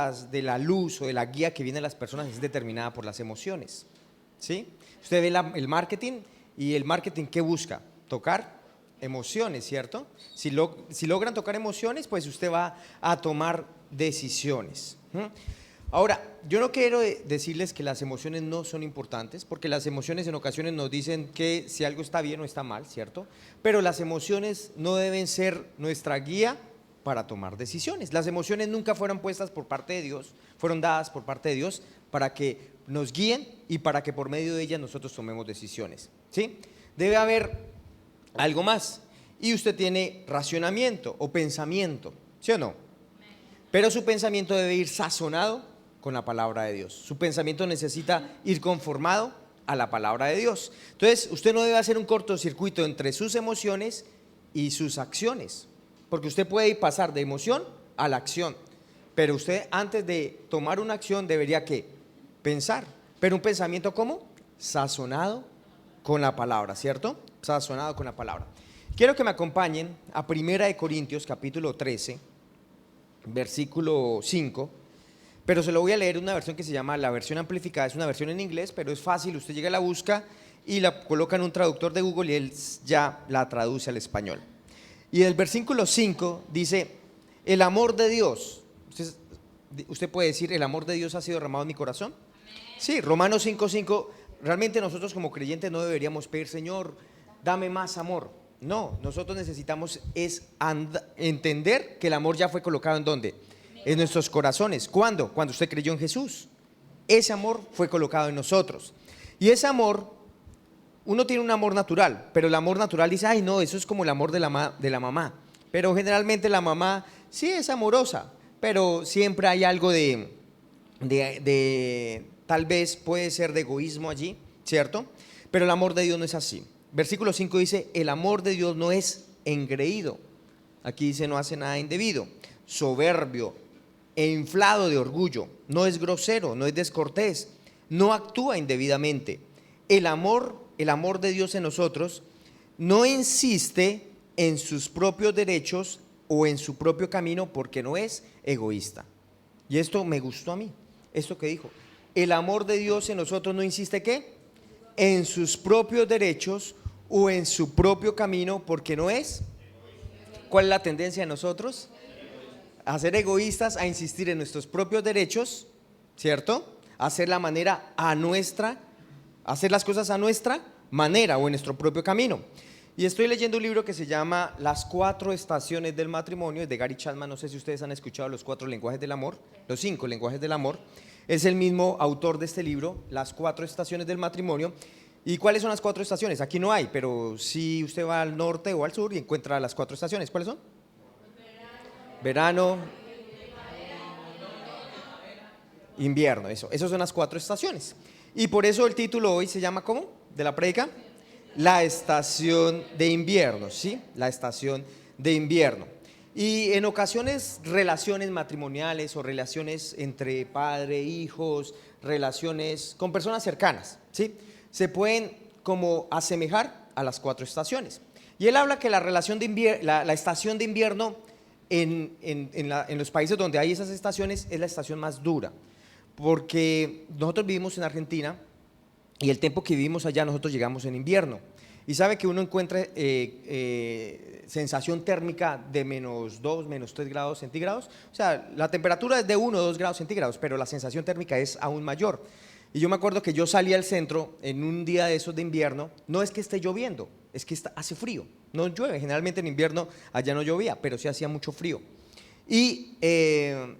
de la luz o de la guía que viene a las personas es determinada por las emociones, ¿sí? Usted ve el marketing y el marketing ¿qué busca? Tocar emociones, ¿cierto? Si logran tocar emociones, pues usted va a tomar decisiones. Ahora, yo no quiero decirles que las emociones no son importantes, porque las emociones en ocasiones nos dicen que si algo está bien o está mal, ¿cierto? Pero las emociones no deben ser nuestra guía para tomar decisiones. Las emociones nunca fueron puestas por parte de Dios, fueron dadas por parte de Dios para que nos guíen y para que por medio de ellas nosotros tomemos decisiones, ¿sí? Debe haber algo más. Y usted tiene racionamiento o pensamiento, ¿sí o no? Pero su pensamiento debe ir sazonado con la palabra de Dios. Su pensamiento necesita ir conformado a la palabra de Dios. Entonces, usted no debe hacer un cortocircuito entre sus emociones y sus acciones, porque usted puede pasar de emoción a la acción, pero usted antes de tomar una acción debería ¿qué? Pensar, pero un pensamiento ¿cómo? Sazonado con la palabra, ¿cierto? Sazonado con la palabra. Quiero que me acompañen a 1 Corintios capítulo 13, versículo 5, pero se lo voy a leer en una versión que se llama la versión amplificada. Es una versión en inglés, pero es fácil, usted llega, la busca y la coloca en un traductor de Google y él ya la traduce al español. Y el versículo 5 dice: el amor de Dios, usted puede decir, el amor de Dios ha sido derramado en mi corazón. Sí, Romanos 5:5. Realmente nosotros como creyentes no deberíamos pedir, Señor, dame más amor. No, nosotros necesitamos entender que el amor ya fue colocado ¿en dónde? En nuestros corazones. ¿Cuándo? Cuando usted creyó en Jesús. Ese amor fue colocado en nosotros. Y ese amor, uno tiene un amor natural, pero el amor natural dice, ay no, eso es como el amor de la mamá. Pero generalmente la mamá sí es amorosa, pero siempre hay algo de tal vez puede ser de egoísmo allí, ¿cierto? Pero el amor de Dios no es así. Versículo 5 dice, el amor de Dios no es engreído. Aquí dice, no hace nada indebido, soberbio e inflado de orgullo, no es grosero, no es descortés, no actúa indebidamente. El amor de Dios en nosotros no insiste en sus propios derechos o en su propio camino, porque no es egoísta. Y esto me gustó a mí, esto que dijo. El amor de Dios en nosotros no insiste ¿qué? En sus propios derechos o en su propio camino, porque no es. ¿Cuál es la tendencia de nosotros? A ser egoístas, a insistir en nuestros propios derechos, ¿cierto? A hacer la manera a nuestra, hacer las cosas a nuestra manera o en nuestro propio camino. Y estoy leyendo un libro que se llama Las 4 estaciones del matrimonio, es de Gary Chapman. No sé si ustedes han escuchado los 4 lenguajes del amor, los 5 lenguajes del amor. Es el mismo autor de este libro, Las 4 estaciones del matrimonio. ¿Y cuáles son las 4 estaciones? Aquí no hay, pero si usted va al norte o al sur y encuentra las 4 estaciones, ¿cuáles son? Verano, invierno, esas son las 4 estaciones. Y por eso el título hoy se llama ¿cómo? De la prédica, la estación de invierno, ¿sí? La estación de invierno. Y en ocasiones relaciones matrimoniales o relaciones entre padre, hijos, relaciones con personas cercanas, ¿sí? Se pueden como asemejar a las 4 estaciones. Y él habla que la relación de la estación de invierno en los países donde hay esas estaciones es la estación más dura, porque nosotros vivimos en Argentina y el tiempo que vivimos allá nosotros llegamos en invierno. Y sabe que uno encuentra sensación térmica de -2, -3 grados centígrados. O sea, la temperatura es de 1 o 2 grados centígrados, pero la sensación térmica es aún mayor. Y yo me acuerdo que yo salí al centro en un día de esos de invierno. No es que esté lloviendo, es que hace frío. No llueve, generalmente en invierno allá no llovía, pero sí hacía mucho frío. Y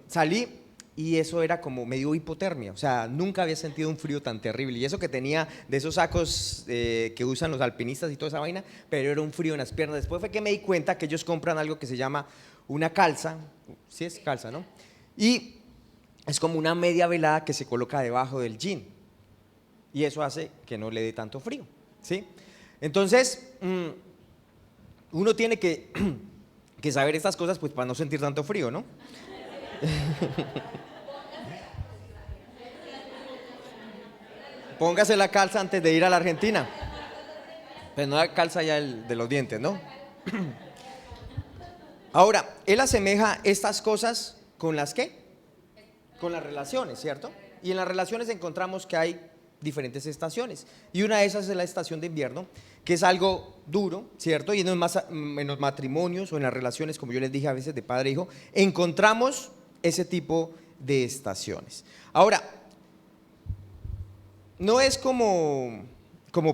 salí y eso era como medio hipotermia, o sea, nunca había sentido un frío tan terrible. Y eso que tenía de esos sacos que usan los alpinistas y toda esa vaina, pero era un frío en las piernas. Después fue que me di cuenta que ellos compran algo que se llama una calza, sí es calza, ¿no? Y es como una media velada que se coloca debajo del jean. Y eso hace que no le dé tanto frío, ¿sí? Entonces, uno tiene que saber estas cosas pues para no sentir tanto frío, ¿no? Póngase la calza antes de ir a la Argentina. Pues no la calza ya de los dientes, ¿no? Ahora, él asemeja estas cosas con las ¿qué? con las relaciones, ¿cierto? Y en las relaciones encontramos que hay diferentes estaciones. Y una de esas es la estación de invierno, que es algo duro, ¿cierto? Y en los matrimonios o en las relaciones, como yo les dije a veces de padre e hijo, encontramos ese tipo de estaciones. Ahora, no es como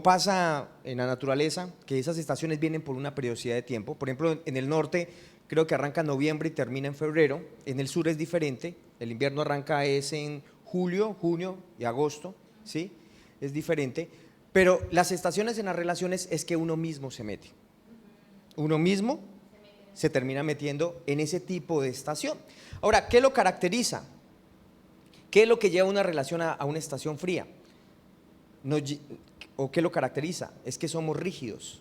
pasa en la naturaleza, que esas estaciones vienen por una periodicidad de tiempo. Por ejemplo, en el norte creo que arranca en noviembre y termina en febrero. En el sur es diferente, el invierno arranca es en julio, junio y agosto, ¿sí? Es diferente. Pero las estaciones en las relaciones es que uno mismo se mete. Uno mismo se termina metiendo en ese tipo de estación. Ahora, ¿qué lo caracteriza? ¿Qué es lo que lleva una relación a una estación fría? ¿O qué lo caracteriza? Es que somos rígidos.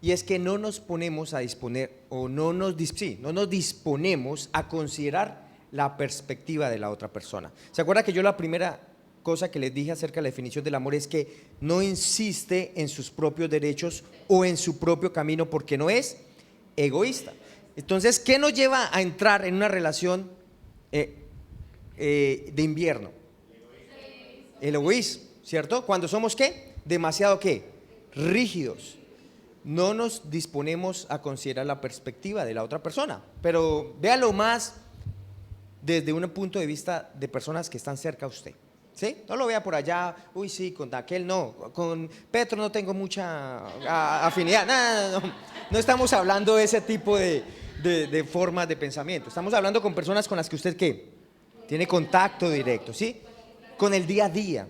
Y es que no nos ponemos a disponer, o no nos disponemos a considerar la perspectiva de la otra persona. ¿Se acuerda que yo la primera cosa que les dije acerca de la definición del amor es que no insiste en sus propios derechos o en su propio camino porque no es egoísta? Entonces, ¿qué nos lleva a entrar en una relación de invierno? El egoísmo, ¿cierto? Cuando somos ¿qué? Demasiado ¿qué? Rígidos. No nos disponemos a considerar la perspectiva de la otra persona. Pero véalo más desde un punto de vista de personas que están cerca a usted, ¿sí? No lo vea por allá, uy sí, con aquel no, con Petro no tengo mucha afinidad. No estamos hablando de ese tipo de formas de pensamiento. Estamos hablando con personas con las que usted ¿qué? Tiene contacto directo, ¿sí? Con el día a día,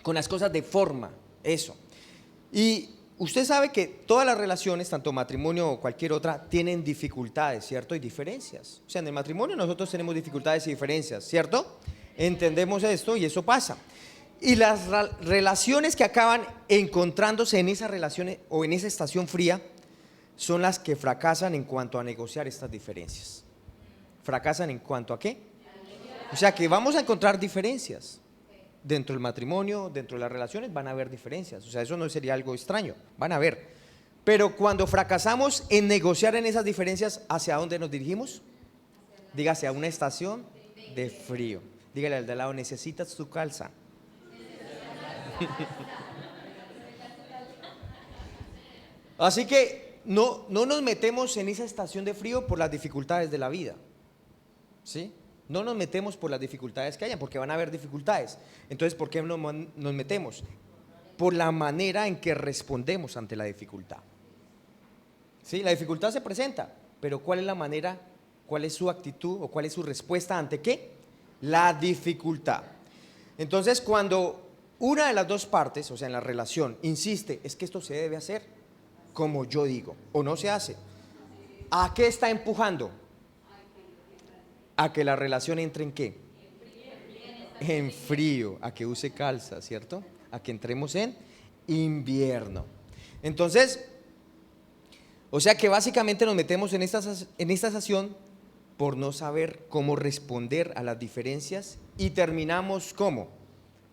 con las cosas de forma, eso. Y usted sabe que todas las relaciones, tanto matrimonio o cualquier otra, tienen dificultades, ¿cierto? Y diferencias. O sea, en el matrimonio nosotros tenemos dificultades y diferencias, ¿cierto? Entendemos esto y eso pasa. Y las relaciones que acaban encontrándose en esas relaciones o en esa estación fría son las que fracasan en cuanto a negociar estas diferencias. ¿Fracasan en cuanto a qué? O sea que vamos a encontrar diferencias. Dentro del matrimonio, dentro de las relaciones van a haber diferencias, o sea, eso no sería algo extraño, van a haber. Pero cuando fracasamos en negociar en esas diferencias, ¿hacia dónde nos dirigimos? Dígase, a una estación de frío. Dígale al de al lado, necesitas tu calza. Así que no nos metemos en esa estación de frío por las dificultades de la vida, ¿sí? No nos metemos por las dificultades que hayan, porque van a haber dificultades. Entonces, ¿por qué nos metemos? Por la manera en que respondemos ante la dificultad. Sí, la dificultad se presenta, pero ¿cuál es la manera, cuál es su actitud o cuál es su respuesta ante qué? La dificultad. Entonces, cuando una de las dos partes, o sea, en la relación, insiste, es que esto se debe hacer como yo digo, o no se hace, ¿a qué está empujando? A que la relación entre en ¿qué? En frío, a que use calza, ¿cierto? A que entremos en invierno. Entonces, o sea que básicamente nos metemos en esta estación por no saber cómo responder a las diferencias y terminamos ¿cómo?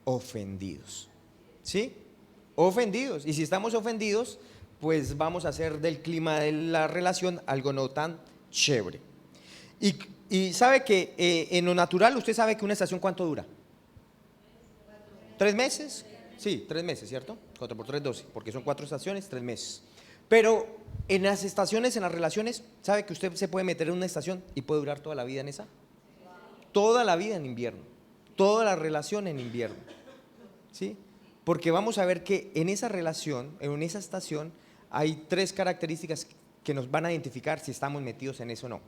Ofendidos, ¿sí? Ofendidos. Y si estamos ofendidos, pues vamos a hacer del clima de la relación algo no tan chévere. Y sabe que en lo natural, usted sabe que una estación ¿cuánto dura? ¿3 meses? Sí, 3 meses, ¿cierto? 4 por 3, 12, porque son 4 estaciones, 3 meses. Pero en las estaciones, en las relaciones, ¿sabe que usted se puede meter en una estación y puede durar toda la vida en esa? Toda la vida en invierno, toda la relación en invierno, ¿sí? Porque vamos a ver que en esa relación, en esa estación, hay 3 características que nos van a identificar si estamos metidos en eso o no.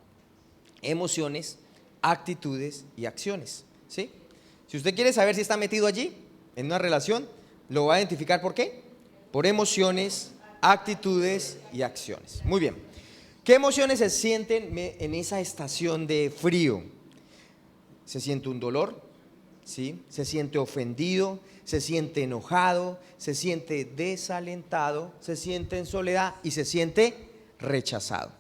Emociones, actitudes y acciones, ¿sí? Si usted quiere saber si está metido allí, en una relación, lo va a identificar ¿por qué? Por emociones, actitudes y acciones. Muy bien. ¿Qué emociones se sienten en esa estación de frío? Se siente un dolor, ¿sí? Se siente ofendido, se siente enojado, se siente desalentado, se siente en soledad y se siente rechazado.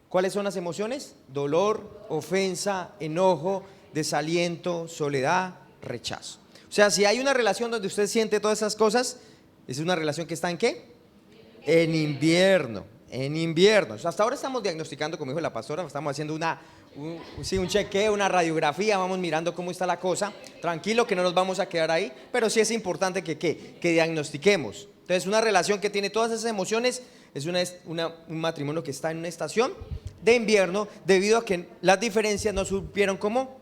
¿Cuáles son las emociones? Dolor, ofensa, enojo, desaliento, soledad, rechazo. O sea, si hay una relación donde usted siente todas esas cosas, es una relación que está ¿en qué? En invierno, en invierno. O sea, hasta ahora estamos diagnosticando, como dijo la pastora, estamos haciendo sí, un chequeo, una radiografía, vamos mirando cómo está la cosa. Tranquilo que no nos vamos a quedar ahí, pero sí es importante que diagnostiquemos. Entonces, una relación que tiene todas esas emociones es un matrimonio que está en una estación de invierno debido a que las diferencias no supieron cómo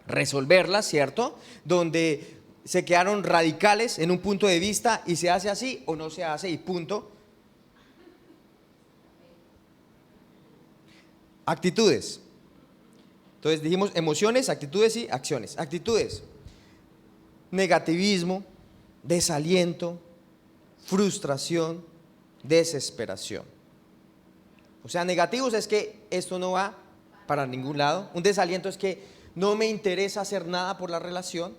resolverlas, ¿cierto? Donde se quedaron radicales en un punto de vista y se hace así o no se hace y punto. Actitudes. Entonces dijimos emociones, actitudes y acciones. Actitudes: negativismo, desaliento, frustración, desesperación. O sea, negativos es que esto no va para ningún lado. Un desaliento es que no me interesa hacer nada por la relación.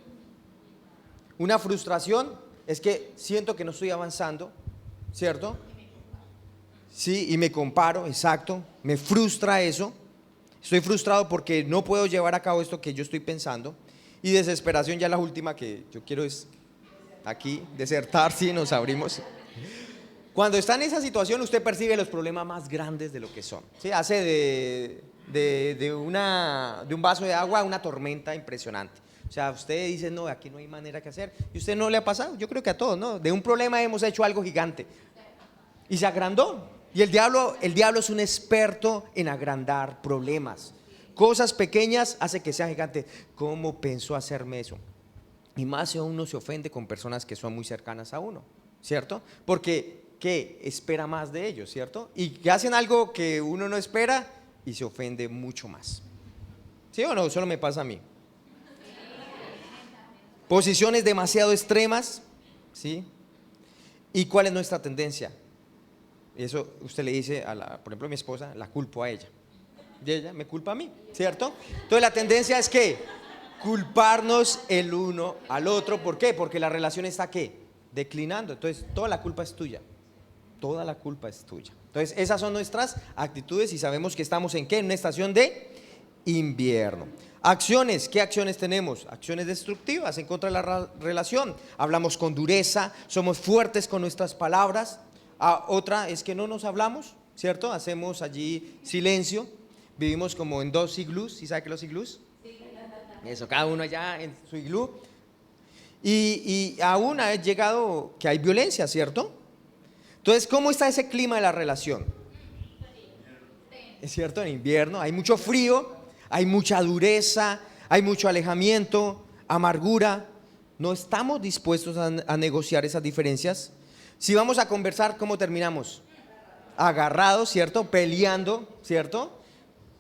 Una frustración es que siento que no estoy avanzando, ¿cierto? Sí, y me comparo, exacto, me frustra eso. Estoy frustrado porque no puedo llevar a cabo esto que yo estoy pensando. Y desesperación, ya la última que yo quiero es aquí, desertar, si nos abrimos. Cuando está en esa situación, usted percibe los problemas más grandes de lo que son. ¿Sí? Hace de un vaso de agua una tormenta impresionante. O sea, usted dice, no, aquí no hay manera que hacer. ¿Y usted no le ha pasado? Yo creo que a todos, ¿no? De un problema hemos hecho algo gigante. Y se agrandó. Y el diablo es un experto en agrandar problemas. Cosas pequeñas hace que sean gigantes. ¿Cómo pensó hacerme eso? Y más si uno se ofende con personas que son muy cercanas a uno, ¿cierto? Porque ¿qué espera más de ellos, cierto? Y que hacen algo que uno no espera y se ofende mucho más. ¿Sí o no? Solo me pasa a mí. Posiciones demasiado extremas, ¿sí? ¿Y cuál es nuestra tendencia? Y eso usted le dice por ejemplo a mi esposa, la culpo a ella. Y ella me culpa a mí, ¿cierto? Entonces la tendencia es que culparnos el uno al otro. ¿Por qué? Porque la relación está ¿qué? Declinando. Entonces toda la culpa es tuya. Toda la culpa es tuya. Entonces esas son nuestras actitudes y sabemos que estamos en ¿qué? En una estación de invierno. Acciones, ¿qué acciones tenemos? Acciones destructivas en contra de la relación. Hablamos con dureza, somos fuertes con nuestras palabras. Otra es que no nos hablamos, ¿cierto? Hacemos allí silencio. Vivimos como en dos iglús. ¿Sí sabe qué los iglús? Eso, cada uno allá en su iglú. Y aún ha llegado que hay violencia, ¿cierto? Entonces, ¿cómo está ese clima de la relación? Es cierto, en invierno hay mucho frío, hay mucha dureza, hay mucho alejamiento, amargura. No estamos dispuestos a negociar esas diferencias. Si vamos a conversar, ¿cómo terminamos? Agarrados, ¿cierto? Peleando, ¿cierto?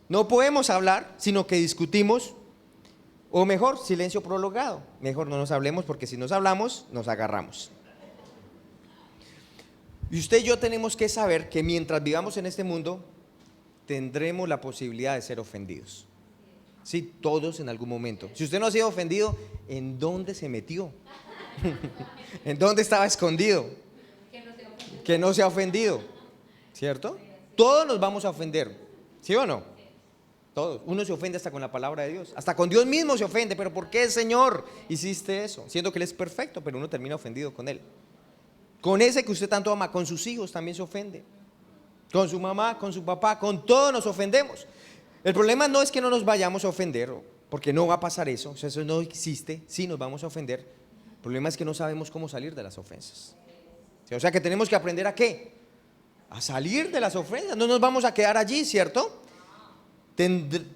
No podemos hablar, sino que discutimos. O mejor, silencio prolongado. Mejor no nos hablemos porque si nos hablamos, nos agarramos. Y usted y yo tenemos que saber que mientras vivamos en este mundo, tendremos la posibilidad de ser ofendidos. Sí, todos en algún momento. Si usted no ha sido ofendido, ¿en dónde se metió? ¿En dónde estaba escondido? Que no se ha ofendido, ¿cierto? Todos nos vamos a ofender, ¿sí o no? Todos. Uno se ofende hasta con la palabra de Dios, hasta con Dios mismo se ofende. ¿Pero por qué, Señor, hiciste eso? Siendo que Él es perfecto, pero uno termina ofendido con Él. Con ese que usted tanto ama, con sus hijos también se ofende. Con su mamá, con su papá, con todos nos ofendemos. El problema no es que no nos vayamos a ofender, porque no va a pasar eso, o sea, eso no existe, sí nos vamos a ofender. El problema es que no sabemos cómo salir de las ofensas. O sea que tenemos que aprender ¿a qué? A salir de las ofensas, no nos vamos a quedar allí, ¿cierto?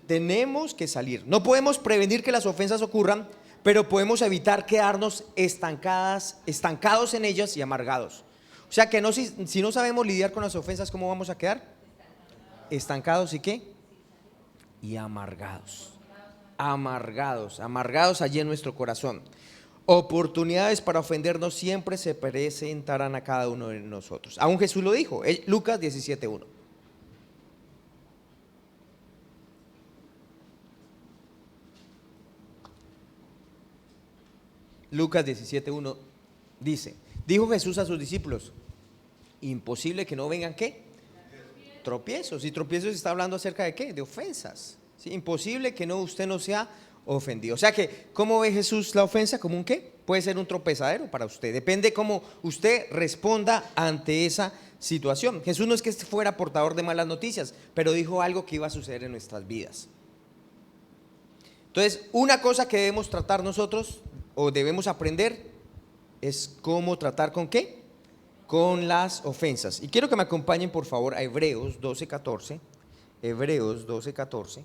Tenemos que salir. No podemos prevenir que las ofensas ocurran, pero podemos evitar quedarnos estancados en ellas y amargados. O sea que si no sabemos lidiar con las ofensas, ¿cómo vamos a quedar? Estancados y ¿qué? Y amargados. Amargados allí en nuestro corazón. Oportunidades para ofendernos siempre se presentarán a cada uno de nosotros. Aún Jesús lo dijo, Lucas 17:1. Lucas 17:1 dice: dijo Jesús a sus discípulos, imposible que no vengan ¿qué? Tropiezos. Y tropiezos está hablando acerca de ¿qué? De ofensas. ¿Sí? Imposible que usted no sea ofendido. O sea que, ¿cómo ve Jesús la ofensa? ¿Como un qué? Puede ser un tropezadero para usted. Depende cómo usted responda ante esa situación. Jesús no es que fuera portador de malas noticias, pero dijo algo que iba a suceder en nuestras vidas. Entonces, una cosa que debemos tratar nosotros o debemos aprender es cómo tratar con qué, con las ofensas. Y quiero que me acompañen por favor a Hebreos 12:14. Hebreos 12:14.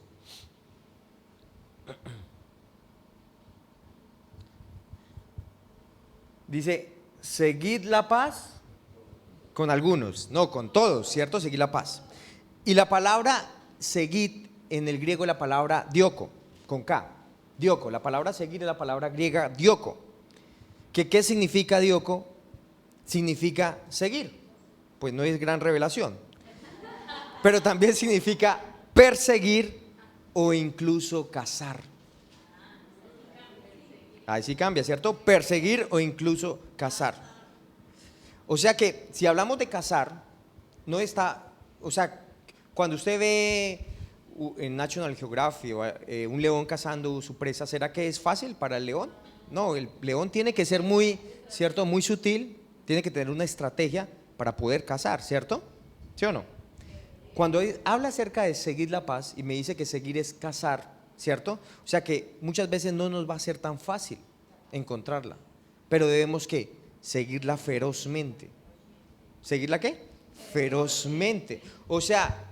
Dice, seguid la paz con algunos, no con todos, ¿cierto? Seguid la paz. Y la palabra seguid en el griego es la palabra dioko, con K. Dioko, la palabra seguir es la palabra griega dioko. ¿Qué significa dioko? Significa seguir. Pues no es gran revelación. Pero también significa perseguir o incluso cazar. Ahí sí cambia, ¿cierto? Perseguir o incluso cazar. O sea que si hablamos de cazar, no está, o sea, cuando usted ve en National Geographic un león cazando su presa, ¿será que es fácil para el león? No, el león tiene que ser muy, ¿cierto? Muy sutil, tiene que tener una estrategia para poder cazar, ¿cierto? ¿Sí o no? Cuando habla acerca de seguir la paz y me dice que seguir es cazar, ¿cierto? O sea que muchas veces no nos va a ser tan fácil encontrarla, pero debemos ¿qué? Seguirla ferozmente. ¿Seguirla qué? Ferozmente. O sea,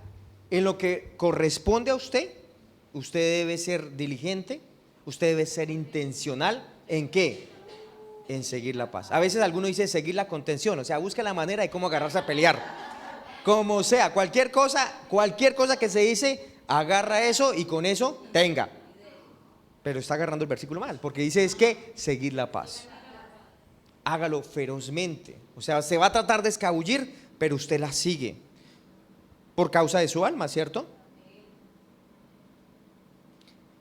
en lo que corresponde a usted, usted debe ser diligente, usted debe ser intencional. ¿En qué? En seguir la paz. A veces alguno dice seguir la contención, o sea, busca la manera de cómo agarrarse a pelear. Como sea, cualquier cosa que se dice, agarra eso y con eso tenga. Pero está agarrando el versículo mal, porque dice es que seguir la paz. Hágalo ferozmente. O sea, se va a tratar de escabullir, pero usted la sigue. Por causa de su alma, ¿cierto?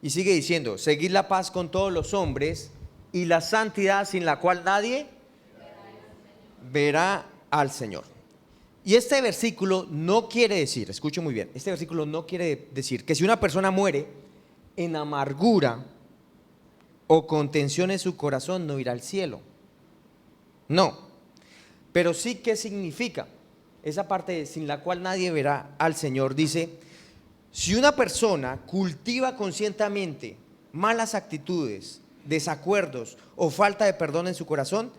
Y sigue diciendo, seguir la paz con todos los hombres y la santidad sin la cual nadie verá al Señor. Y este versículo no quiere decir, escuche muy bien, este versículo no quiere decir que si una persona muere en amargura o contención en su corazón no irá al cielo. No, pero sí que significa esa parte sin la cual nadie verá al Señor. Dice, si una persona cultiva conscientemente malas actitudes, desacuerdos o falta de perdón en su corazón,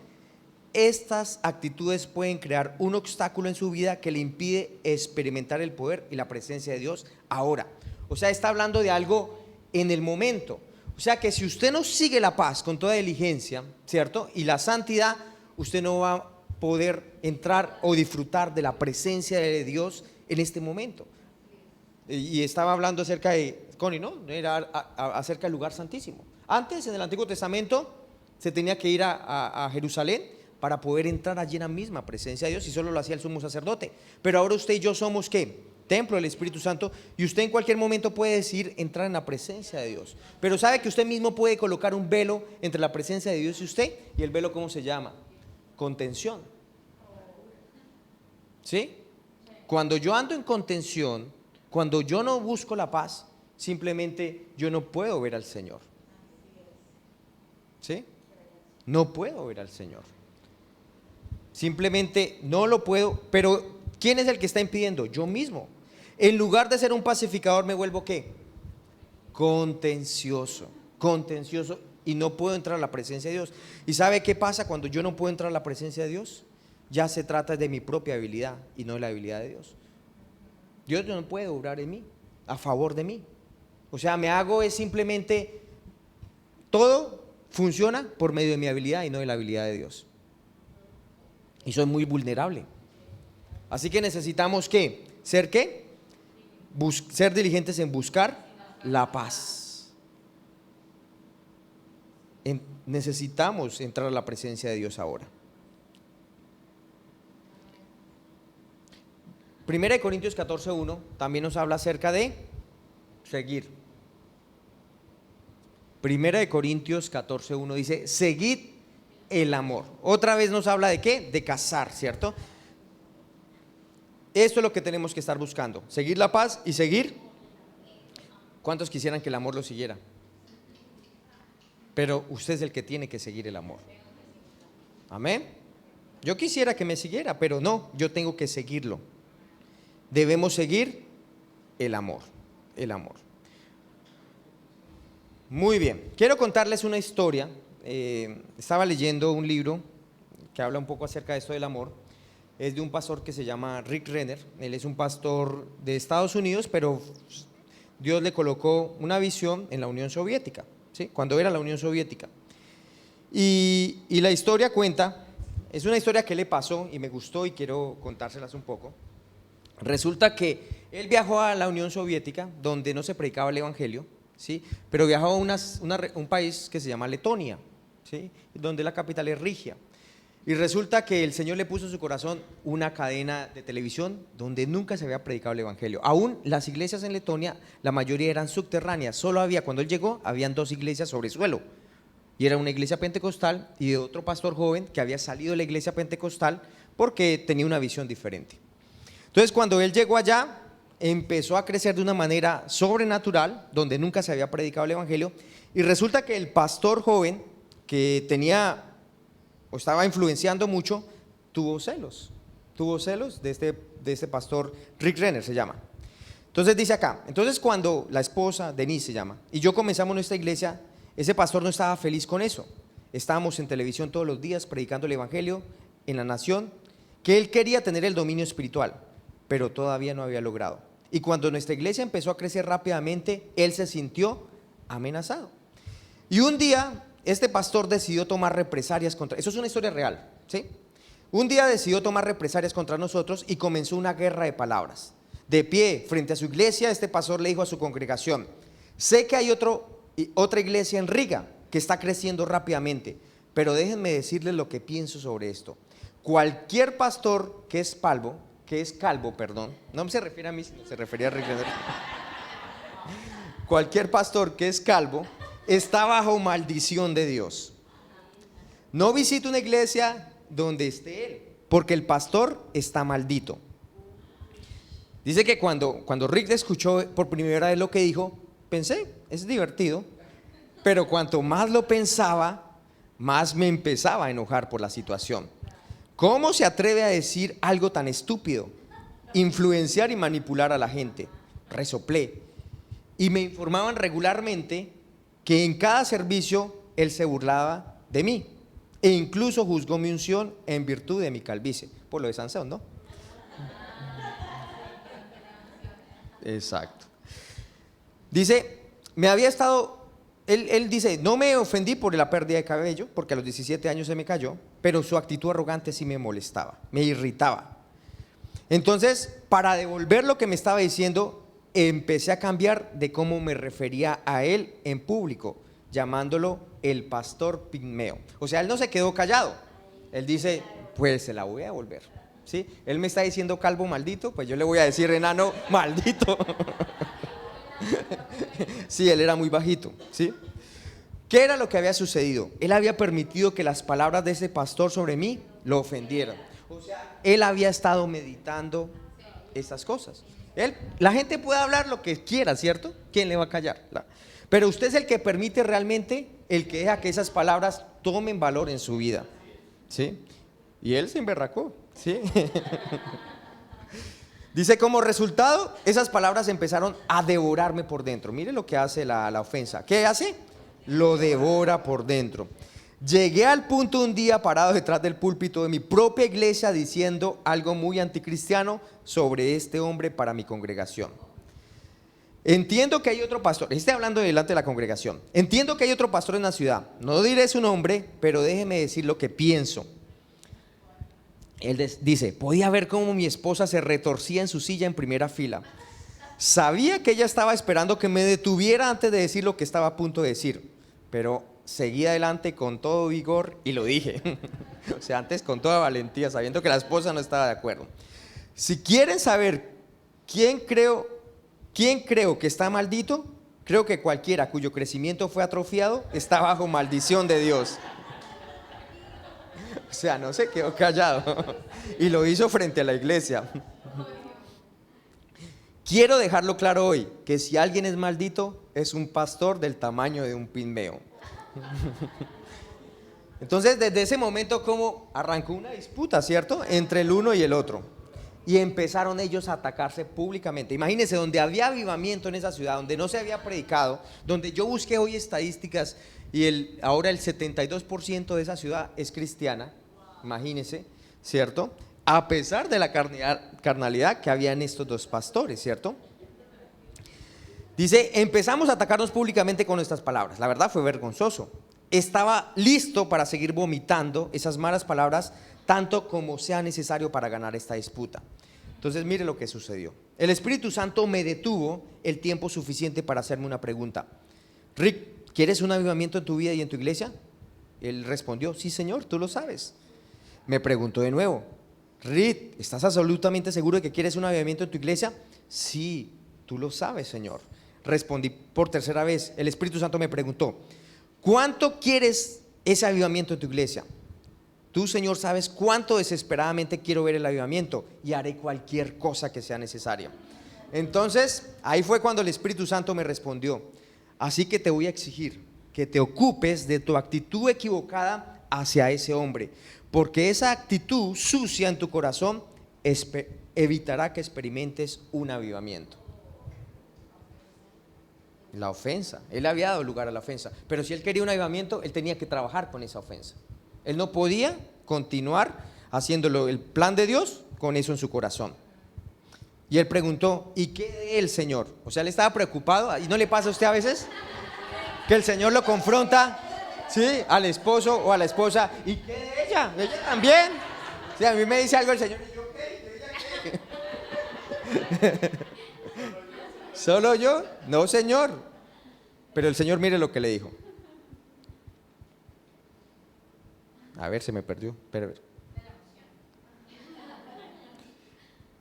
estas actitudes pueden crear un obstáculo en su vida que le impide experimentar el poder y la presencia de Dios ahora. O sea, está hablando de algo en el momento. O sea que si usted no sigue la paz con toda diligencia, ¿cierto? Y la santidad, usted no va a poder entrar o disfrutar de la presencia de Dios en este momento. Y estaba hablando acerca de, Connie, ¿no? Era acerca del lugar santísimo. Antes, en el Antiguo Testamento, se tenía que ir a Jerusalén para poder entrar allí en la misma presencia de Dios, y solo lo hacía el sumo sacerdote. Pero ahora usted y yo somos ¿qué? Templo del Espíritu Santo, y usted en cualquier momento puede decir entrar en la presencia de Dios. Pero sabe que usted mismo puede colocar un velo entre la presencia de Dios y usted, y el velo ¿cómo se llama? Contención. ¿Sí? Cuando yo ando en contención, cuando yo no busco la paz, simplemente yo no puedo ver al Señor. ¿Sí? No puedo ver al Señor. Simplemente no lo puedo. Pero ¿quién es el que está impidiendo? Yo mismo. En lugar de ser un pacificador me vuelvo ¿qué? Contencioso. Contencioso, y no puedo entrar a la presencia de Dios. ¿Y sabe qué pasa cuando yo no puedo entrar a la presencia de Dios? Ya se trata de mi propia habilidad y no de la habilidad de Dios. Dios no puede obrar en mí, a favor de mí. O sea, me hago es simplemente, todo funciona por medio de mi habilidad y no de la habilidad de Dios. Y soy muy vulnerable. Así que necesitamos ¿qué? ¿Ser qué? Ser diligentes en buscar la paz. Necesitamos entrar a la presencia de Dios ahora. 1 Corintios 14:1 también nos habla acerca de seguir. 1 Corintios 14:1 dice, seguid el amor. Otra vez nos habla de ¿qué? De cazar, ¿cierto? Esto es lo que tenemos que estar buscando, seguir la paz y seguir. ¿Cuántos quisieran que el amor lo siguiera? Pero usted es el que tiene que seguir el amor. Amén. Yo quisiera que me siguiera, pero no, yo tengo que seguirlo. Debemos seguir el amor, el amor. Muy bien, quiero contarles una historia. Estaba leyendo un libro que habla un poco acerca de esto del amor. Es de un pastor que se llama Rick Renner. Él es un pastor de Estados Unidos, pero Dios le colocó una visión en la Unión Soviética, ¿sí? Cuando era la Unión Soviética. Y la historia cuenta, es una historia que le pasó y me gustó y quiero contárselas un poco. Resulta que él viajó a la Unión Soviética, donde no se predicaba el Evangelio, ¿sí? Pero viajó a un país que se llama Letonia, ¿sí? Donde la capital es Rigia. Y resulta que el Señor le puso en su corazón una cadena de televisión donde nunca se había predicado el Evangelio. Aún las iglesias en Letonia, la mayoría eran subterráneas. Solo había, cuando él llegó, habían 2 iglesias sobre suelo. Y era una iglesia pentecostal y de otro pastor joven que había salido de la iglesia pentecostal porque tenía una visión diferente. Entonces, cuando él llegó allá, empezó a crecer de una manera sobrenatural, donde nunca se había predicado el Evangelio. Y resulta que el pastor joven que tenía o estaba influenciando mucho, tuvo celos de este pastor, Rick Renner se llama. Entonces dice acá, entonces cuando la esposa, Denise se llama, y yo comenzamos nuestra iglesia, ese pastor no estaba feliz con eso. Estábamos en televisión todos los días predicando el Evangelio en la nación, que él quería tener el dominio espiritual, pero todavía no había logrado. Y cuando nuestra iglesia empezó a crecer rápidamente, él se sintió amenazado. Y un día este pastor decidió tomar represalias contra, eso es una historia real, ¿sí? Un día decidió tomar represalias contra nosotros y comenzó una guerra de palabras. De pie, frente a su iglesia, este pastor le dijo a su congregación: sé que hay otra iglesia en Riga que está creciendo rápidamente, pero déjenme decirles lo que pienso sobre esto. Cualquier pastor que es calvo, no se refiere a mí, sino se refiere a Rick Renner. Cualquier pastor que es calvo está bajo maldición de Dios. No visite una iglesia donde esté él, porque el pastor está maldito. Dice que cuando Rick escuchó por primera vez lo que dijo, pensé, es divertido, pero cuanto más lo pensaba, más me empezaba a enojar por la situación. ¿Cómo se atreve a decir algo tan estúpido? Influenciar y manipular a la gente. Resoplé. Y me informaban regularmente que en cada servicio él se burlaba de mí e incluso juzgó mi unción en virtud de mi calvicie, por lo de Sansón, ¿no? Exacto. Dice, él dice, no me ofendí por la pérdida de cabello, porque a los 17 años se me cayó, pero su actitud arrogante sí me molestaba, me irritaba. Entonces, para devolver lo que me estaba diciendo, empecé a cambiar de cómo me refería a él en público, llamándolo el pastor pigmeo. O sea, él no se quedó callado. Él dice, pues se la voy a devolver, ¿sí? Él me está diciendo calvo maldito, pues yo le voy a decir enano maldito. Sí, él era muy bajito, ¿sí? ¿Qué era lo que había sucedido? Él había permitido que las palabras de ese pastor sobre mí lo ofendieran. O sea, él había estado meditando estas cosas. La gente puede hablar lo que quiera, ¿cierto? ¿Quién le va a callar? Pero usted es el que permite realmente, el que deja que esas palabras tomen valor en su vida, ¿sí? Y él se emberracó, ¿sí? Dice, como resultado, esas palabras empezaron a devorarme por dentro. Mire lo que hace la ofensa. ¿Qué hace? Lo devora por dentro. Llegué al punto un día parado detrás del púlpito de mi propia iglesia diciendo algo muy anticristiano sobre este hombre para mi congregación. Entiendo que hay otro pastor, estoy hablando delante de la congregación. Entiendo que hay otro pastor en la ciudad. No diré su nombre, pero déjeme decir lo que pienso. Él dice, podía ver cómo mi esposa se retorcía en su silla en primera fila. Sabía que ella estaba esperando que me detuviera antes de decir lo que estaba a punto de decir, pero seguí adelante con todo vigor y lo dije. O sea, antes con toda valentía, sabiendo que la esposa no estaba de acuerdo. Si quieren saber quién creo que está maldito, creo que cualquiera cuyo crecimiento fue atrofiado está bajo maldición de Dios. O sea, no se quedó callado y lo hizo frente a la iglesia. Quiero dejarlo claro hoy, que si alguien es maldito, es un pastor del tamaño de un pigmeo. Entonces, desde ese momento, como arrancó una disputa, ¿cierto?, entre el uno y el otro. y empezaron ellos a atacarse públicamente. Imagínense, donde había avivamiento en esa ciudad, donde no se había predicado, donde yo busqué hoy estadísticas y ahora el 72% de esa ciudad es cristiana, imagínense, ¿cierto? A pesar de la carnalidad que había en estos dos pastores, ¿cierto? Dice, empezamos a atacarnos públicamente con nuestras palabras. La verdad fue vergonzoso. Estaba listo para seguir vomitando esas malas palabras tanto como sea necesario para ganar esta disputa. Entonces mire lo que sucedió. El Espíritu Santo me detuvo el tiempo suficiente para hacerme una pregunta. Rick, ¿quieres un avivamiento en tu vida y en tu iglesia? Él respondió, sí Señor, tú lo sabes. Me preguntó de nuevo, Rick, ¿estás absolutamente seguro de que quieres un avivamiento en tu iglesia? Sí, tú lo sabes Señor. Respondí por tercera vez. El Espíritu Santo me preguntó, ¿cuánto quieres ese avivamiento en tu iglesia? Tú, Señor, sabes cuánto desesperadamente quiero ver el avivamiento y haré cualquier cosa que sea necesaria. Entonces, ahí fue cuando el Espíritu Santo me respondió, así que te voy a exigir que te ocupes de tu actitud equivocada hacia ese hombre, porque esa actitud sucia en tu corazón evitará que experimentes un avivamiento. La ofensa, él había dado lugar a la ofensa, pero si él quería un avivamiento, él tenía que trabajar con esa ofensa. Él no podía continuar haciéndolo el plan de Dios con eso en su corazón. Y él preguntó, ¿y qué de él, Señor? O sea, él estaba preocupado. ¿Y no le pasa a usted a veces? Que el Señor lo confronta, ¿sí? Al esposo o a la esposa. ¿Y qué de ella? ¿Ella también? Sí, a mí me dice algo el Señor y yo, ¿qué? ¿Ella qué? ¿Solo yo? No, Señor. Pero el Señor, mire lo que le dijo. A ver, se me perdió. Pero,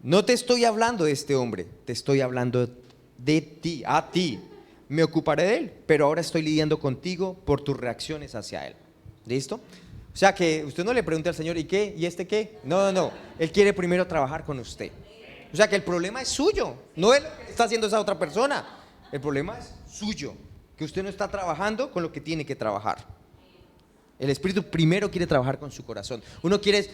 no te estoy hablando de este hombre, te estoy hablando de ti, a ti. Me ocuparé de él, pero ahora estoy lidiando contigo por tus reacciones hacia él. ¿Listo? O sea que usted no le pregunte al Señor, ¿y qué? ¿Y este qué? No, no, no. Él quiere primero trabajar con usted. O sea que el problema es suyo, no es lo que está haciendo esa otra persona. El problema es suyo, que usted no está trabajando con lo que tiene que trabajar. El Espíritu primero quiere trabajar con su corazón. Uno quiere,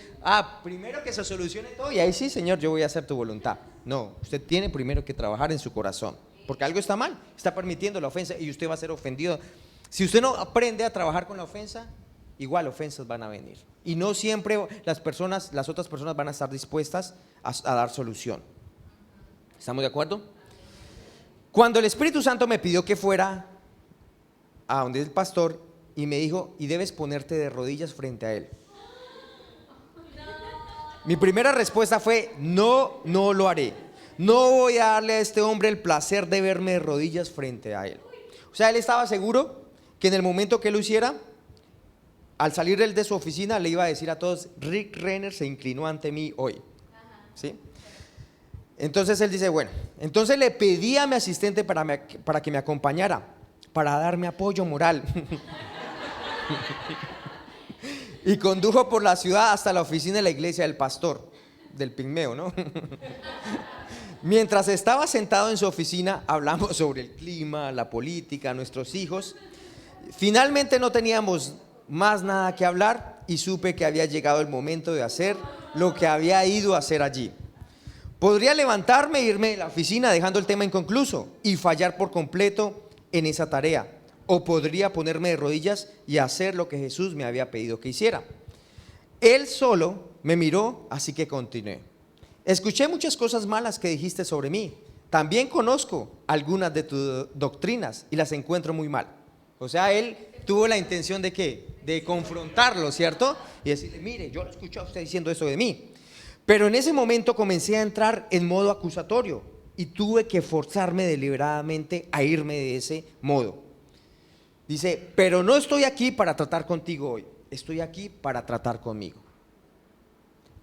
primero que se solucione todo y ahí sí, Señor, yo voy a hacer tu voluntad. No, usted tiene primero que trabajar en su corazón, porque algo está mal, está permitiendo la ofensa y usted va a ser ofendido. Si usted no aprende a trabajar con la ofensa, igual ofensas van a venir. Y no siempre las otras personas van a estar dispuestas a dar solución. ¿Estamos de acuerdo? Cuando el Espíritu Santo me pidió que fuera a donde el pastor, y me dijo, y debes ponerte de rodillas frente a él. Mi primera respuesta fue, no, no lo haré. No voy a darle a este hombre el placer de verme de rodillas frente a él. O sea, él estaba seguro que en el momento que lo hiciera, al salir él de su oficina, le iba a decir a todos, Rick Renner se inclinó ante mí hoy. ¿Sí? Entonces él dice, bueno, entonces le pedí a mi asistente para que me acompañara, para darme apoyo moral. Y condujo por la ciudad hasta la oficina de la iglesia del pastor, del pigmeo, ¿no? Mientras estaba sentado en su oficina, hablamos sobre el clima, la política, nuestros hijos. Finalmente no teníamos más nada que hablar y supe que había llegado el momento de hacer lo que había ido a hacer allí. Podría levantarme e irme de la oficina dejando el tema inconcluso y fallar por completo en esa tarea. O podría ponerme de rodillas y hacer lo que Jesús me había pedido que hiciera. Él solo me miró, así que continué. Escuché muchas cosas malas que dijiste sobre mí. También conozco algunas de tus doctrinas y las encuentro muy mal. O sea, él tuvo la intención de ¿qué? De confrontarlo, ¿cierto? Y decirle, mire, yo lo escuché a usted diciendo eso de mí. Pero en ese momento comencé a entrar en modo acusatorio y tuve que forzarme deliberadamente a irme de ese modo. Dice, pero no estoy aquí para tratar contigo hoy, estoy aquí para tratar conmigo.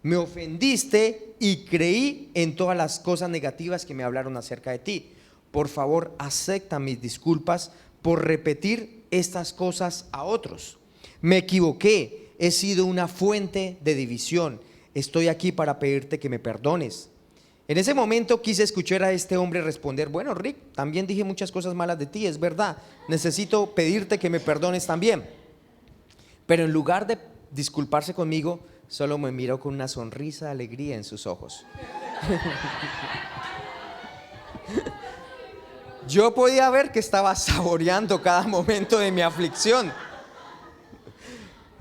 Me ofendiste y creí en todas las cosas negativas que me hablaron acerca de ti. Por favor, acepta mis disculpas por repetir estas cosas a otros. Me equivoqué, he sido una fuente de división. Estoy aquí para pedirte que me perdones. En ese momento quise escuchar a este hombre responder, bueno, Rick, también dije muchas cosas malas de ti, es verdad, necesito pedirte que me perdones también. Pero en lugar de disculparse conmigo, solo me miró con una sonrisa de alegría en sus ojos. Yo podía ver que estaba saboreando cada momento de mi aflicción.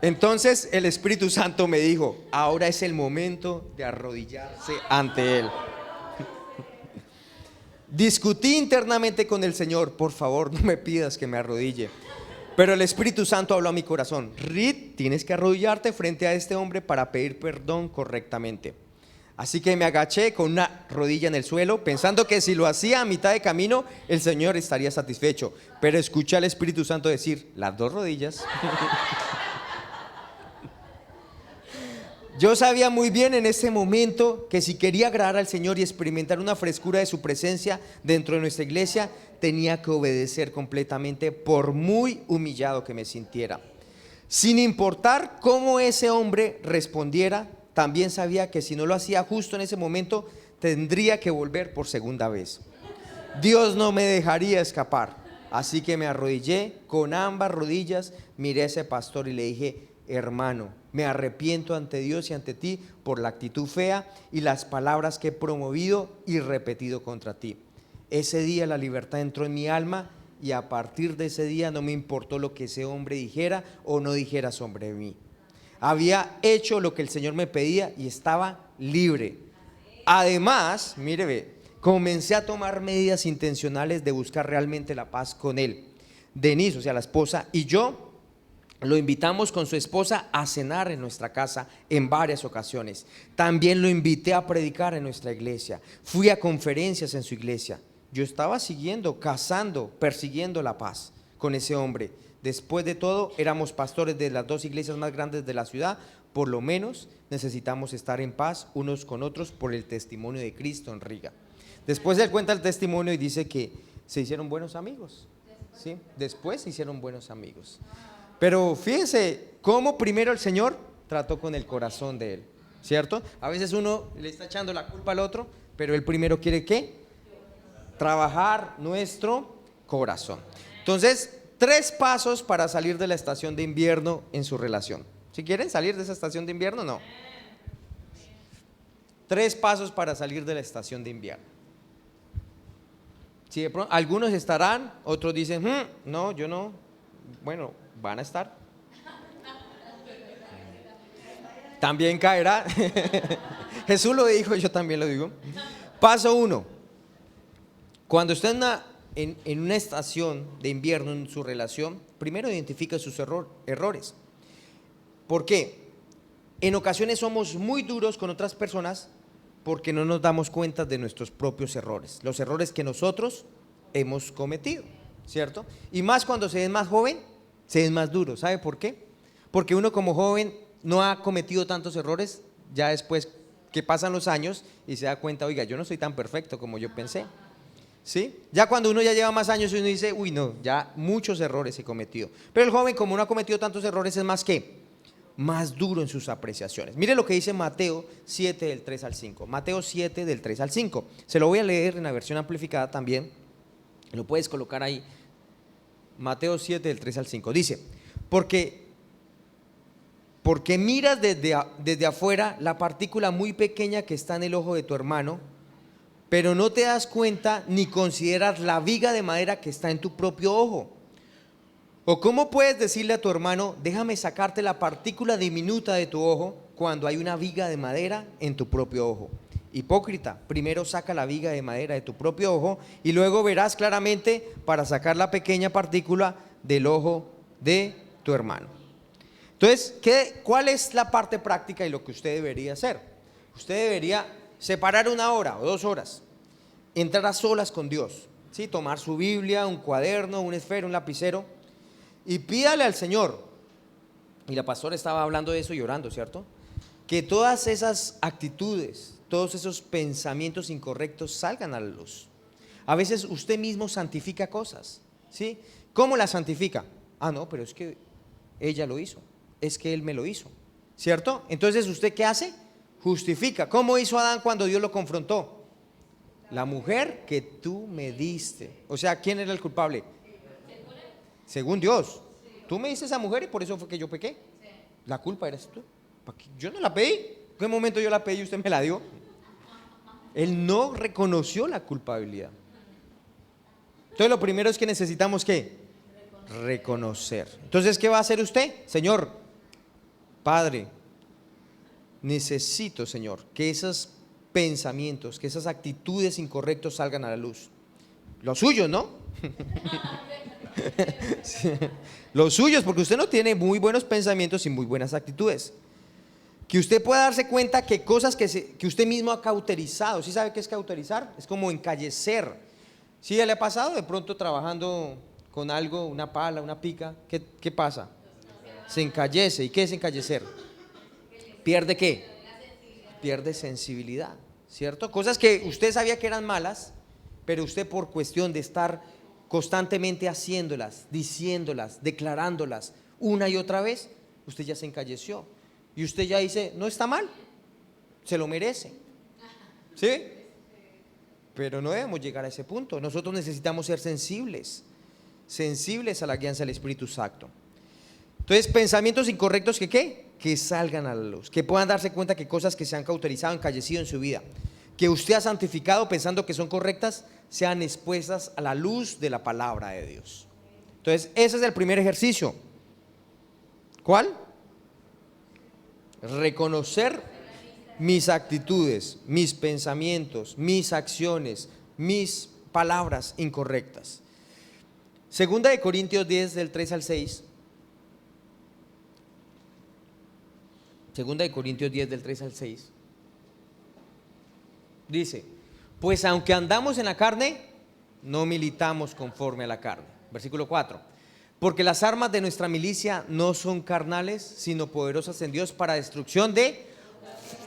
Entonces el Espíritu Santo me dijo, ahora es el momento de arrodillarse ante Él. Discutí internamente con el Señor, por favor, no me pidas que me arrodille. Pero el Espíritu Santo habló a mi corazón, Reed, tienes que arrodillarte frente a este hombre para pedir perdón correctamente. Así que me agaché con una rodilla en el suelo, pensando que si lo hacía a mitad de camino, el Señor estaría satisfecho. Pero escuché al Espíritu Santo decir, las dos rodillas. Yo sabía muy bien en ese momento que si quería agradar al Señor y experimentar una frescura de su presencia dentro de nuestra iglesia, tenía que obedecer completamente por muy humillado que me sintiera. Sin importar cómo ese hombre respondiera, también sabía que si no lo hacía justo en ese momento, tendría que volver por segunda vez. Dios no me dejaría escapar. Así que me arrodillé con ambas rodillas, miré a ese pastor y le dije, hermano, me arrepiento ante Dios y ante ti por la actitud fea y las palabras que he promovido y repetido contra ti. Ese día la libertad entró en mi alma y a partir de ese día no me importó lo que ese hombre dijera o no dijera sobre mí. Había hecho lo que el Señor me pedía y estaba libre. Además, mire, ve, comencé a tomar medidas intencionales de buscar realmente la paz con él. Denise, o sea, la esposa, y yo lo invitamos con su esposa a cenar en nuestra casa en varias ocasiones. También lo invité a predicar en nuestra iglesia. Fui a conferencias en su iglesia. Yo estaba cazando, persiguiendo la paz con ese hombre. Después de todo, éramos pastores de las dos iglesias más grandes de la ciudad. Por lo menos necesitamos estar en paz unos con otros por el testimonio de Cristo en Riga. Después él cuenta el testimonio y dice que se hicieron buenos amigos. ¿Sí? Después se hicieron buenos amigos. Pero fíjense cómo primero el Señor trató con el corazón de él, ¿cierto? A veces uno le está echando la culpa al otro, pero él primero quiere ¿qué? Trabajar nuestro corazón. Entonces, 3 pasos para salir de la estación de invierno en su relación. ¿Si quieren salir de esa estación de invierno? No. 3 pasos para salir de la estación de invierno. Si de pronto, algunos estarán, otros dicen, no, yo no. Bueno, van a estar. También caerá. Jesús lo dijo, yo también lo digo. Paso 1. Cuando usted en una estación de invierno en su relación, primero identifica sus errores. ¿Por qué? En ocasiones somos muy duros con otras personas porque no nos damos cuenta de nuestros propios errores, los errores que nosotros hemos cometido, ¿cierto? Y más cuando se es más joven, se es más duro. ¿Sabe por qué? Porque uno como joven no ha cometido tantos errores, ya después que pasan los años y se da cuenta, oiga, yo no soy tan perfecto como yo pensé. ¿Sí? Ya cuando uno ya lleva más años y uno dice, uy no, ya muchos errores he cometido. Pero el joven, como no ha cometido tantos errores, es más que más duro en sus apreciaciones. Mire lo que dice Mateo 7 del 3 al 5. Mateo 7 del 3 al 5. Se lo voy a leer en la versión amplificada también. Lo puedes colocar ahí. Mateo 7 del 3 al 5. Dice, porque miras desde afuera la partícula muy pequeña que está en el ojo de tu hermano, pero no te das cuenta ni consideras la viga de madera que está en tu propio ojo. ¿O cómo puedes decirle a tu hermano, déjame sacarte la partícula diminuta de tu ojo, cuando hay una viga de madera en tu propio ojo? Hipócrita, primero saca la viga de madera de tu propio ojo y luego verás claramente para sacar la pequeña partícula del ojo de tu hermano. Entonces, ¿cuál es la parte práctica y lo que usted debería hacer? Usted debería separar 1 hora o 2 horas, entrar a solas con Dios, ¿sí? Tomar su Biblia, un cuaderno, un esfero, un lapicero y pídale al Señor. Y la pastora estaba hablando de eso y orando, ¿cierto? Que todas esas actitudes, todos esos pensamientos incorrectos salgan a la luz. A veces usted mismo santifica cosas, ¿sí? ¿Cómo las santifica? Ah, no, pero es que ella lo hizo, es que él me lo hizo, ¿cierto? Entonces, ¿usted qué hace? Justifica. ¿Cómo hizo Adán cuando Dios lo confrontó? La mujer que tú me diste. O sea, ¿quién era el culpable? Según Dios. Tú me diste esa mujer y por eso fue que yo pequé. La culpa eres tú. Yo no la pedí. ¿En qué momento yo la pedí y usted me la dio? Él no reconoció la culpabilidad. Entonces lo primero es que necesitamos ¿qué? Reconocer. Entonces, ¿qué va a hacer usted? Señor, Padre, necesito, Señor, que esos pensamientos, que esas actitudes incorrectas salgan a la luz. Los suyos, ¿no? Sí. Los suyos, porque usted no tiene muy buenos pensamientos y muy buenas actitudes. Que usted pueda darse cuenta que cosas que usted mismo ha cauterizado. ¿Sí sabe qué es cauterizar? Es como encallecer. ¿Sí le ha pasado de pronto trabajando con algo, una pala, una pica? ¿Qué pasa? Se encallece. ¿Y qué es encallecer? ¿Pierde qué? Pierde sensibilidad, ¿cierto? Cosas que usted sabía que eran malas, pero usted por cuestión de estar constantemente haciéndolas, diciéndolas, declarándolas una y otra vez, usted ya se encalleció. Y usted ya dice, no está mal, se lo merece. ¿Sí? Pero no debemos llegar a ese punto. Nosotros necesitamos ser sensibles a la guianza del Espíritu Santo. Entonces, pensamientos incorrectos que ¿qué? Que salgan a la luz, que puedan darse cuenta que cosas que se han cauterizado, encallecido en su vida, que usted ha santificado pensando que son correctas, sean expuestas a la luz de la palabra de Dios. Entonces, ese es el primer ejercicio. ¿Cuál? Reconocer mis actitudes, mis pensamientos, mis acciones, mis palabras incorrectas. Segunda de Corintios 10 del 3 al 6. Segunda de Corintios 10 del 3 al 6. Dice, pues aunque andamos en la carne, no militamos conforme a la carne. Versículo 4. Porque las armas de nuestra milicia no son carnales, sino poderosas en Dios para destrucción de...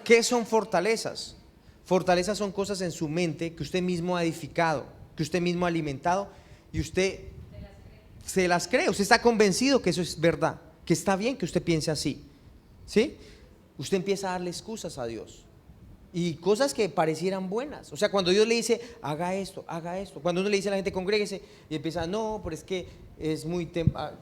¿Qué son fortalezas? Fortalezas son cosas en su mente que usted mismo ha edificado, que usted mismo ha alimentado y usted se las cree. Usted está convencido que eso es verdad, que está bien que usted piense así. ¿Sí? Usted empieza a darle excusas a Dios y cosas que parecieran buenas. O sea, cuando Dios le dice, haga esto, cuando uno le dice a la gente, congréguese, y empieza, no, pero es que es muy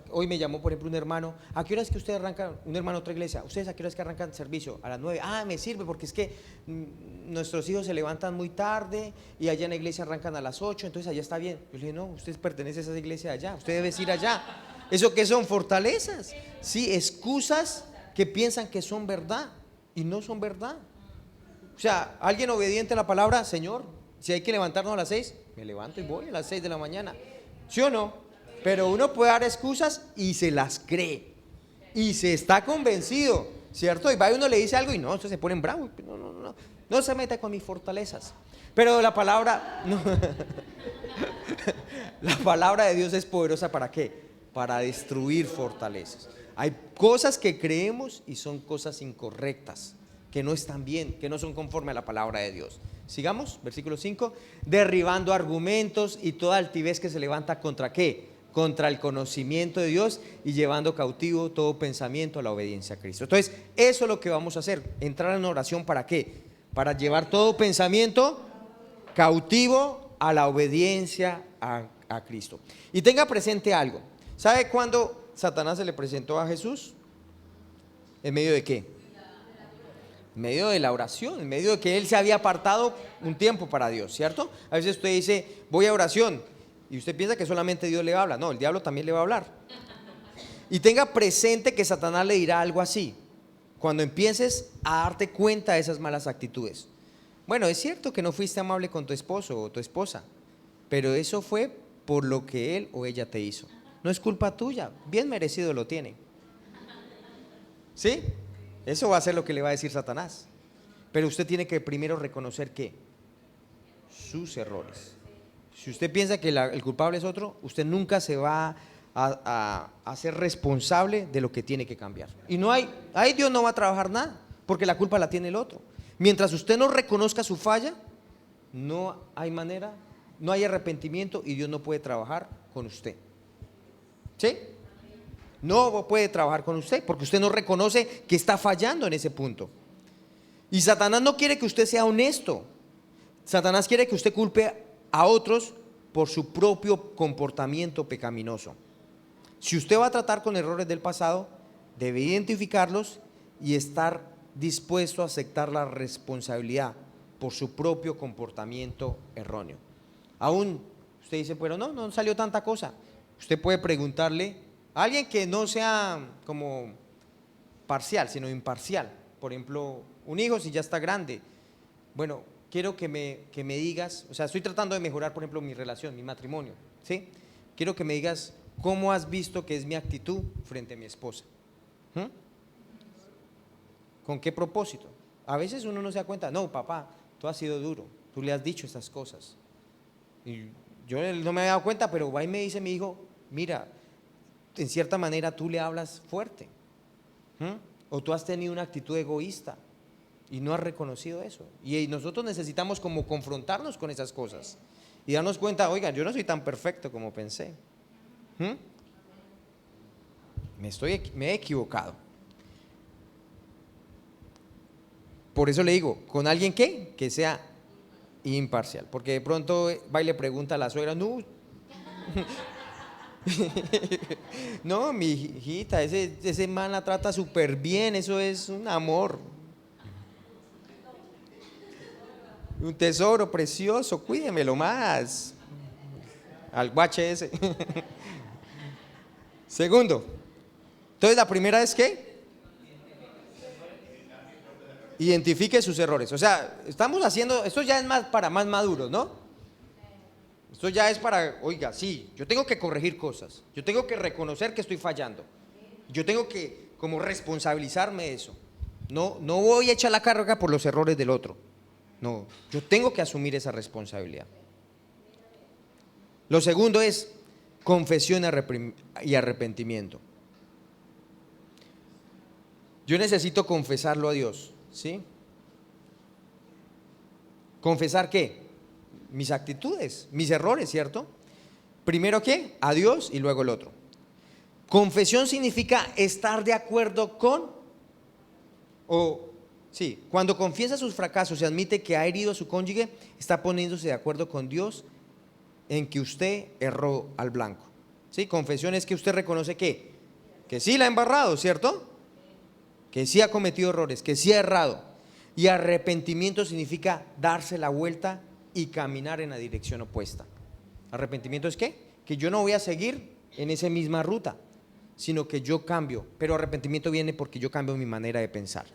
hoy me llamó, por ejemplo, un hermano, ¿a qué hora es que usted arranca? Un hermano de otra iglesia, ¿ustedes a qué hora es que arrancan servicio? A las 9. Ah, me sirve porque es que nuestros hijos se levantan muy tarde y allá en la iglesia arrancan a las 8, entonces allá está bien. Yo le dije, no, usted pertenece a esa iglesia allá, usted debe ir allá. ¿Eso qué son? Fortalezas. Sí, excusas que piensan que son verdad y no son verdad. O sea, alguien obediente a la palabra, Señor, si hay que levantarnos a las 6, me levanto y voy a las 6 de la mañana. ¿Sí o no? Pero uno puede dar excusas y se las cree y se está convencido, ¿cierto? Y va y uno le dice algo y no, entonces se ponen bravos. No se meta con mis fortalezas. Pero la palabra, no, la palabra de Dios es poderosa ¿para qué? Para destruir fortalezas. Hay cosas que creemos y son cosas incorrectas, que no están bien, que no son conforme a la palabra de Dios. Sigamos, versículo 5, derribando argumentos y toda altivez que se levanta contra ¿qué? Contra el conocimiento de Dios y llevando cautivo todo pensamiento a la obediencia a Cristo. Entonces, eso es lo que vamos a hacer, entrar en oración ¿para qué? Para llevar todo pensamiento cautivo a la obediencia a Cristo. Y tenga presente algo, ¿sabe cuándo Satanás se le presentó a Jesús? ¿En medio de qué? En medio de la oración, en medio de que él se había apartado un tiempo para Dios, ¿cierto? A veces usted dice, voy a oración, y usted piensa que solamente Dios le habla. No, el diablo también le va a hablar. Y tenga presente que Satanás le dirá algo así, cuando empieces a darte cuenta de esas malas actitudes. Bueno, es cierto que no fuiste amable con tu esposo o tu esposa, pero eso fue por lo que él o ella te hizo. No es culpa tuya, bien merecido lo tiene. ¿Sí? Eso va a ser lo que le va a decir Satanás. Pero usted tiene que primero reconocer que sus errores. Si usted piensa que el culpable es otro, usted nunca se va a ser responsable de lo que tiene que cambiar. Y no hay, ahí Dios no va a trabajar nada, porque la culpa la tiene el otro. Mientras usted no reconozca su falla, no hay manera, no hay arrepentimiento y Dios no puede trabajar con usted. ¿Sí? No puede trabajar con usted porque usted no reconoce que está fallando en ese punto. Y Satanás no quiere que usted sea honesto. Satanás quiere que usted culpe a otros por su propio comportamiento pecaminoso. Si usted va a tratar con errores del pasado, debe identificarlos y estar dispuesto a aceptar la responsabilidad por su propio comportamiento erróneo. Aún usted dice, pero no salió tanta cosa. Usted puede preguntarle a alguien que no sea como parcial, sino imparcial. Por ejemplo, un hijo si ya está grande. Bueno, quiero que me digas, o sea, estoy tratando de mejorar, por ejemplo, mi relación, mi matrimonio, ¿sí? Quiero que me digas cómo has visto que es mi actitud frente a mi esposa. ¿Con qué propósito? A veces uno no se da cuenta, no, papá, tú has sido duro, tú le has dicho estas cosas. Y yo no me había dado cuenta, pero va y me dice mi hijo, mira, en cierta manera tú le hablas fuerte. O tú has tenido una actitud egoísta y no has reconocido eso. Y nosotros necesitamos como confrontarnos con esas cosas y darnos cuenta, oiga, yo no soy tan perfecto como pensé. Me he equivocado. Por eso le digo, con alguien que sea imparcial, porque de pronto va y le pregunta a la suegra, no, no, mi hijita, ese man la trata súper bien, eso es un amor, un tesoro precioso, cuídemelo más, al guache ese. Segundo, entonces la primera es que identifique sus errores. O sea, estamos haciendo, esto ya es más para más maduros, ¿no? Esto ya es para, oiga, sí, yo tengo que corregir cosas, yo tengo que reconocer que estoy fallando, yo tengo que como responsabilizarme de eso. No voy a echar la carga por los errores del otro. No, yo tengo que asumir esa responsabilidad. Lo segundo es confesión y arrepentimiento. Yo necesito confesarlo a Dios, ¿sí? ¿Confesar qué? Mis actitudes, mis errores, ¿cierto? Primero qué, a Dios y luego el otro. Confesión significa estar de acuerdo con, sí, cuando confiesa sus fracasos y admite que ha herido a su cónyuge, está poniéndose de acuerdo con Dios en que usted erró al blanco. ¿Sí? Confesión es que usted reconoce que sí la ha embarrado, ¿cierto? Que sí ha cometido errores, que sí ha errado. Y arrepentimiento significa darse la vuelta y caminar en la dirección opuesta. Arrepentimiento es ¿qué? Que yo no voy a seguir en esa misma ruta, sino que yo cambio. Pero arrepentimiento viene porque yo cambio mi manera de pensar.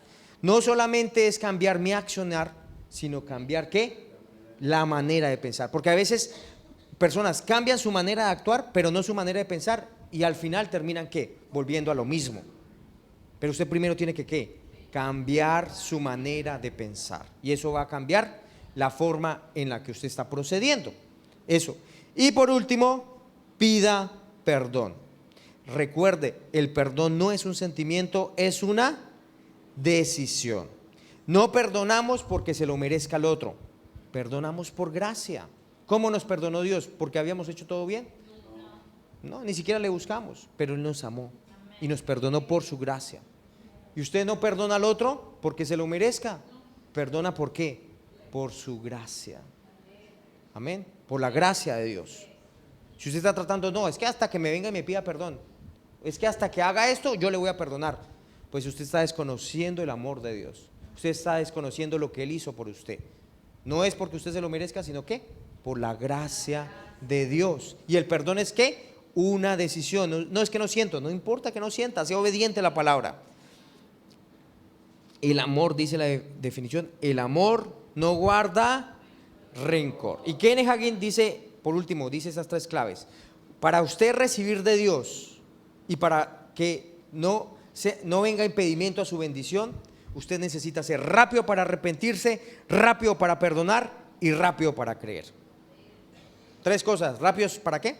No solamente es cambiar mi accionar, sino cambiar ¿qué? La manera de pensar. Porque a veces personas cambian su manera de actuar, pero no su manera de pensar, y al final terminan ¿qué? Volviendo a lo mismo. Pero usted primero tiene que ¿qué? Cambiar su manera de pensar. Y eso va a cambiar la forma en la que usted está procediendo. Eso. Y por último, pida perdón. Recuerde, el perdón no es un sentimiento, es una decisión. No perdonamos porque se lo merezca el otro. Perdonamos por gracia. ¿Cómo nos perdonó Dios? ¿Porque habíamos hecho todo bien? No, ni siquiera le buscamos, pero Él nos amó y nos perdonó por su gracia. ¿Y usted no perdona al otro porque se lo merezca? Perdona ¿por qué? Por su gracia. Amén. Por la gracia de Dios. Si usted está tratando, no, es que hasta que me venga y me pida perdón, es que hasta que haga esto yo le voy a perdonar, pues usted está desconociendo el amor de Dios. Usted está desconociendo lo que Él hizo por usted. No es porque usted se lo merezca, sino que por la gracia de Dios. Y el perdón es ¿qué? Una decisión. No es que no siento, no importa que no sienta, sea obediente a la palabra. El amor, dice la definición, el amor no guarda rencor. Y Kenneth Hagin dice, por último, dice esas tres claves. Para usted recibir de Dios y para que no venga impedimento a su bendición, usted necesita ser rápido para arrepentirse, rápido para perdonar y rápido para creer. Tres cosas, rápidos ¿para qué?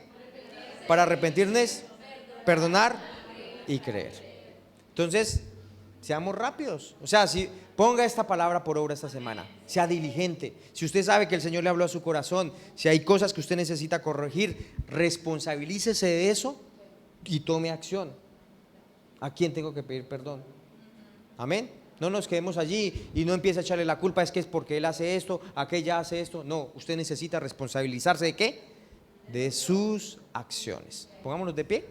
Para arrepentirnos, perdonar y creer. Entonces, seamos rápidos. O sea, si ponga esta palabra por obra esta semana, sea diligente. Si usted sabe que el Señor le habló a su corazón, si hay cosas que usted necesita corregir, responsabilícese de eso y tome acción. ¿A quién tengo que pedir perdón? Amén. No nos quedemos allí y no empiece a echarle la culpa, es que es porque él hace esto, aquella hace esto. No, usted necesita responsabilizarse ¿de qué? De sus acciones. Pongámonos de pie.